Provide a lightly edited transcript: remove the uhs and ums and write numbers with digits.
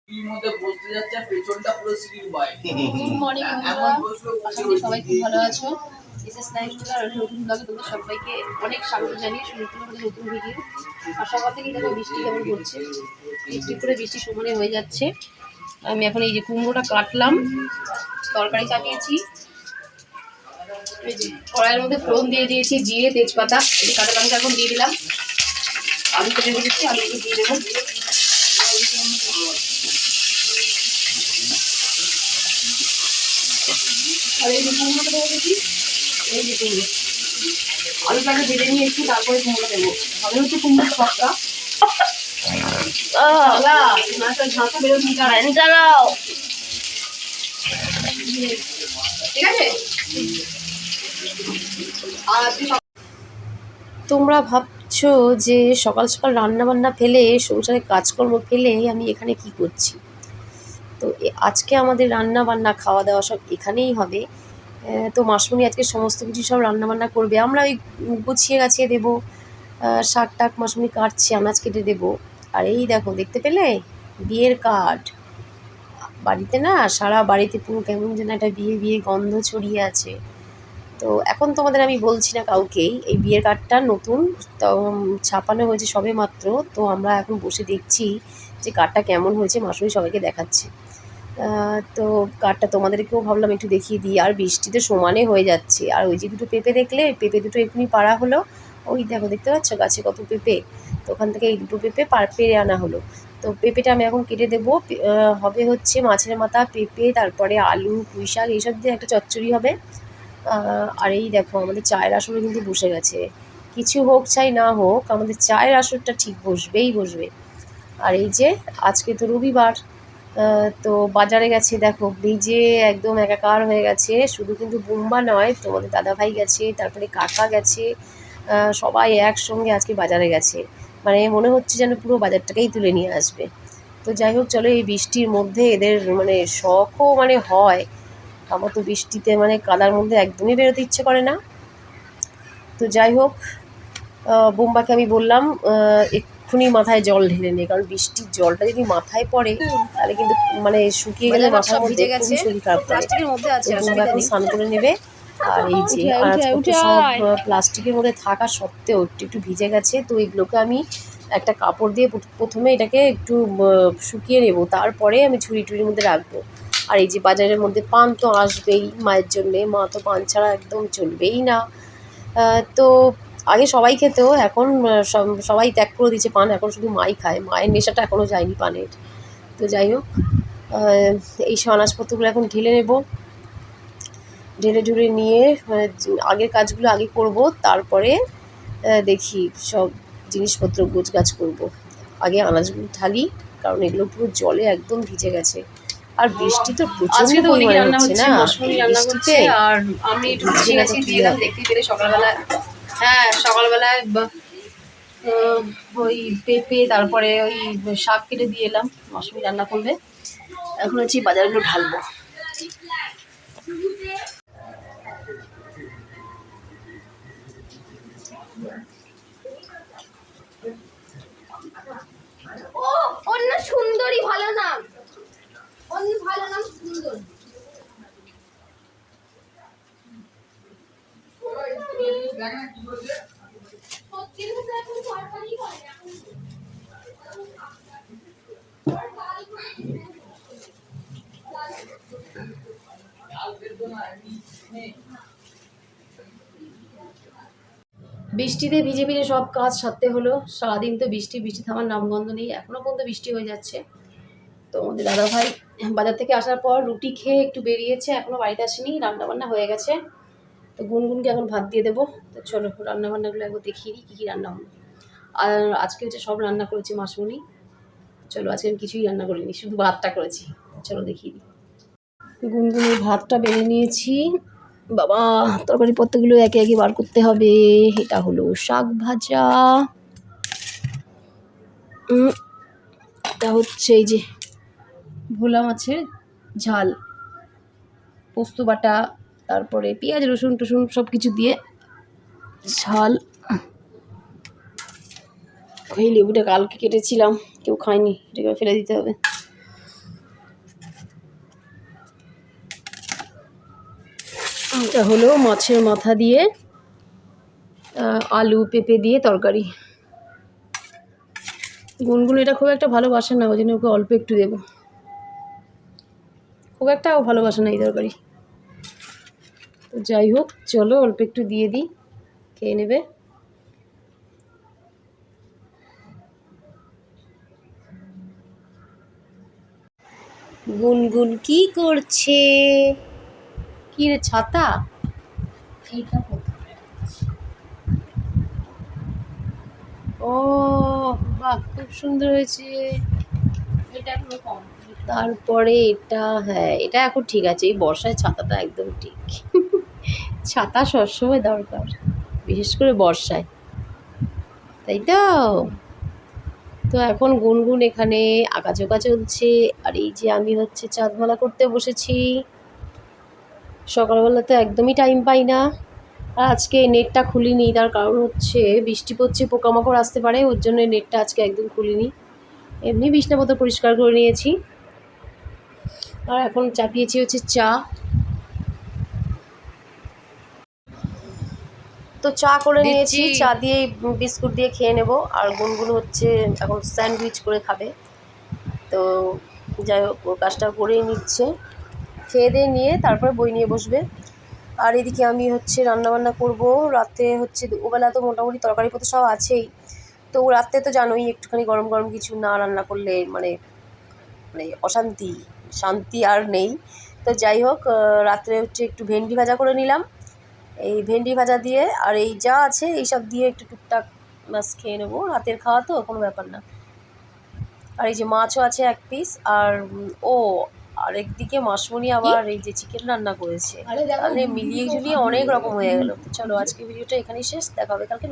এর মধ্যে বসতে যাচ্ছে পেছনটা পুরো সিঁড়ির বাইরে। গুড মর্নিং বন্ধুরা, আশা করি সবাই খুব ভালো আছো। এসএস লাইফস্টাইল আর নতুন ব্লগে তোমাদের সবাইকে অনেক স্বাগত জানিয়ে শুরু করতে আমাদের নতুন ভিডিও। আর সকাল থেকে দেখো বৃষ্টি কেমন পড়ছে, একটু করে বৃষ্টি সমানে হয়ে যাচ্ছে। আমি এখন এই যে কুমড়োটা কাটলাম, তরকারি চাপিয়েছি, এই যে কড়াইয়ের মধ্যে ফোড়ন দিয়ে দিয়েছি, জিরে তেজপাতা, এই কাঁচা লঙ্কা এখন দিয়ে দিলাম, আলু কেটে রেখেছি, আলুগুলো দিয়ে দেবো। আর এই যে কুমড়োটা দেবো দেখি, এই যে কুমড়ো আলুটাকে ভেজে নিয়ে একটু তারপরে কুমড়ো দেবো। ভালো হচ্ছে কুমড়োর সবটা ঠিক আছে। তোমরা ভাবছো যে সকাল সকাল রান্না বান্না ফেলে, সংসারে কাজকর্ম ফেলে আমি এখানে কি করছি। তো আজকে আমাদের রান্না বান্না খাওয়া দাওয়া সব এখানেই হবে। তো মাসমণি আজকে সমস্ত কিছু সব রান্নাবান্না করবে, আমরা ওই গুছিয়ে গাছিয়ে দেবো। শাক টাক মাসমণি কাটছে, আনাজ কেটে দেবো। আর এই দেখো, দেখতে পেলে বিয়ের কার্ড। বাড়িতে না, সারা বাড়িতে পুরো কেমন যেন একটা বিয়ে বিয়ে গন্ধ ছড়িয়ে আছে। তো এখন তোমাদের আমি বলছি না কাউকেই, এই বিয়ের কার্ডটা নতুন তো ছাপানো হয়েছে সবে মাত্র। তো আমরা এখন বসে দেখছি যে কার্ডটা কেমন হয়েছে, মাসমণি সবাইকে দেখাচ্ছে। তো কার্ডটা তোমাদেরকেও ভাবলাম একটু দেখিয়ে দিই। আর বৃষ্টিতে সমানে হয়ে যাচ্ছে। আর ওই যে দুটো পেঁপে দেখলে, পেঁপে দুটো এক্ষুনি পাড়া হলো। ওই দেখো, দেখতে পাচ্ছ গাছে কত পেঁপে। তো ওখান থেকে এই দুটো পেঁপে পেরে আনা হলো। তো পেঁপেটা আমি এখন কেটে দেবো। হবে হচ্ছে মাছের মাথা, পেঁপে, তারপরে আলু, পুঁই শাক, এইসব দিয়ে একটা চচ্চড়ি হবে। আর এই দেখো, আমাদের চায়ের আসরে কিন্তু বসে গেছে। কিছু হোক চাই না হোক, আমাদের চায়ের আসরটা ঠিক বসবেই বসবে। আর এই যে আজকে তো রবিবার, তো বাজারে গেছে, দেখো ভিজে একদম একাকার হয়ে গেছে। শুধু কিন্তু বুম্বা নয়, তোমাদের দাদাভাই গেছে, তারপরে কাকা গেছে, সবাই একসঙ্গে আজকে বাজারে গেছে। মানে মনে হচ্ছে যেন পুরো বাজারটাকেই তুলে নিয়ে আসবে। তো যাই হোক, চলো, এই বৃষ্টির মধ্যে এদের মানে শখও মানে হয়। আমার তো বৃষ্টিতে মানে কাদার মধ্যে একদমই বেরোতে ইচ্ছে করে না। তো যাই হোক, বোম্বাকে আমি বললাম এক্ষুনি মাথায় জল ঢেলে নে, কারণ বৃষ্টির জলটা যদি মাথায় পড়ে তাহলে কিন্তু মানে শুকিয়ে গেলে মাথার মধ্যে খুবই শরীর খারাপ করে। তো বোম্বা এখন স্নান করে নেবে। আর এই যে আনাজপত্র সব প্লাস্টিকের মধ্যে থাকা সত্ত্বেও একটু একটু ভিজে গেছে। তো এগুলোকে আমি একটা কাপড় দিয়ে প্রথমে এটাকে একটু শুকিয়ে নেব, তারপরে আমি ঝুড়ি টুড়ির মধ্যে রাখবো। আর এই যে বাজারের মধ্যে পান তো আসবেই মায়ের জন্যে, মা তো পান ছাড়া একদম চলবেই না। তো আগে সবাই খেত, এখন সবাই ত্যাগ করে দিচ্ছে পান, এখন শুধু মাই খায়। মায়ের নেশাটা এখনও যায়নি পানের। তো যাই হোক, এই সব আনাজপত্রগুলো এখন ঢেলে নেব। ঢেলে ঢুলে নিয়ে আগের কাজগুলো আগে করব, তারপরে দেখি সব জিনিসপত্র গোছগাছ করব। আগে আনাজগুলো ঢালি, কারণ এগুলো পুরো জলে একদম ভিজে গেছে। আর বৃষ্টি তো প্রচন্ড পরিমাণে হচ্ছে না, বৃষ্টিতে আর আমি একটু ভিজে গেছি দিয়ে দিলাম। দেখতেই পেলে সকালবেলা, হ্যাঁ সকালবেলায় ওই পেঁপে, তারপরে ওই শাক কেটে দিয়ে এলাম, মাসমণি রান্না করবে। এখন হচ্ছে বাজারগুলো ঢালবো। ও অন্য সুন্দরী ভালো নাম, অন্য ভালো নাম সুন্দরী। বৃষ্টিতে ভিজে ভিজে সব কাজ সারতে হলো। সারাদিন তো বৃষ্টি থামার নামগন্ধ নেই, এখনও পর্যন্ত বৃষ্টি হয়ে যাচ্ছে। তো আমাদের দাদাভাই বাজার থেকে আসার পর রুটি খেয়ে একটু বেরিয়েছে, এখনও বাড়িতে আসেনি। রান্নাবান্না হয়ে গেছে, তো গুনগুনকে এখন ভাত দিয়ে দেবো। তো চলো রান্নাবান্নাগুলো একবার দেখিয়ে দিই কী কী রান্না হলো। আর আজকে হচ্ছে সব রান্না করেছি মাসমণি। চলো, আজকে আমি কিছুই রান্না করিনি, শুধু ভাতটা করেছি। চলো দেখিয়ে দিই। গুনগুনের ভাতটা বেড়ে নিয়েছি। বাবা, তরকারি পত্রগুলো একে একে বার করতে হবে। এটা হলো শাক ভাজা, এটা হচ্ছে এই যে ভোলা মাছের ঝাল, পোস্ত বাটা, তারপরে পেঁয়াজ রসুন টসুন সব কিছু দিয়ে ঝাল। এই লেবুটা কালকে কেটেছিলাম, কেউ খায়নি, এটাকে ফেলে দিতে হবে। এটা হলো মাছের মাথা দিয়ে আলু পেঁপে দিয়ে তরকারি। গুনগুন এটা খুব একটা ভালোবাসে না, ওই জন্য ওকে অল্প একটু দেবো। খুব একটা ভালোবাসে না এই তরকারি। তো যাই হোক, চলো অল্প একটু দিয়ে দিই, খেয়ে নেবে। গুনগুন কি করছে? কি রে, ছাতা? এইটা ও বাহ, খুব সুন্দর হয়েছে। এটা পুরো কম। তারপরে এটা, হ্যাঁ এটা এখন ঠিক আছে, এই বর্ষায় ছাতাটা একদম ঠিক। ছাতা সবসময় দরকার, বিশেষ করে বর্ষায়, তাই তো। তো এখন গুনগুন এখানে আঁকাঝোঁকা চলছে, আর এই যে আমি হচ্ছে চাঁদমালা করতে বসেছি। সকালবেলা তো একদমই টাইম পাই না। আর আজকে নেটটা খুলিনি, তার কারণ হচ্ছে বৃষ্টি পড়ছে, পোকামাকড় আসতে পারে, ওর জন্য নেটটা আজকে একদম খুলিনি। এমনি বিছনাপত্র পরিষ্কার করে নিয়েছি। আর এখন চাপিয়েছি হচ্ছে চা। তো চা করে নিয়েছি, চা দিয়ে বিস্কুট দিয়ে খেয়ে নেব। আর গুনগুন হচ্ছে এখন স্যান্ডউইচ করে খাবে। তো যাই হোক, ও কাজটা করেই নিচ্ছে, খেয়ে দিয়ে নিয়ে তারপর বই নিয়ে বসবে। আর এদিকে আমি হচ্ছে রান্নাবান্না করব। রাতে হচ্ছে ওবেলা তো মোটামুটি তরকারি পত্র সব আছেই। তো রাতে তো জানোই, একটুখানি গরম গরম কিছু না রান্না করলে মানে মানে অশান্তি, শান্তি আর নেই। তো যাই হোক, রাত্রে হচ্ছে একটু ভেন্ডি ভাজা করে নিলাম। এই ভেন্ডি ভাজা দিয়ে আর এই যা আছে এইসব দিয়ে একটু টুকটাক মাছ খেয়ে নেবো, রাতের খাওয়া তো কোনো ব্যাপার না। আর এই যে মাছও আছে 1 পিস। আর ও আর একদিকে মাসমণি আবার এই যে চিকেন রান্না করেছে, তাহলে মিলিয়ে ঝুলিয়ে অনেক রকম হয়ে গেল। তো চলো, আজকে ভিডিওটা এখানেই শেষ, দেখা হবে কালকে।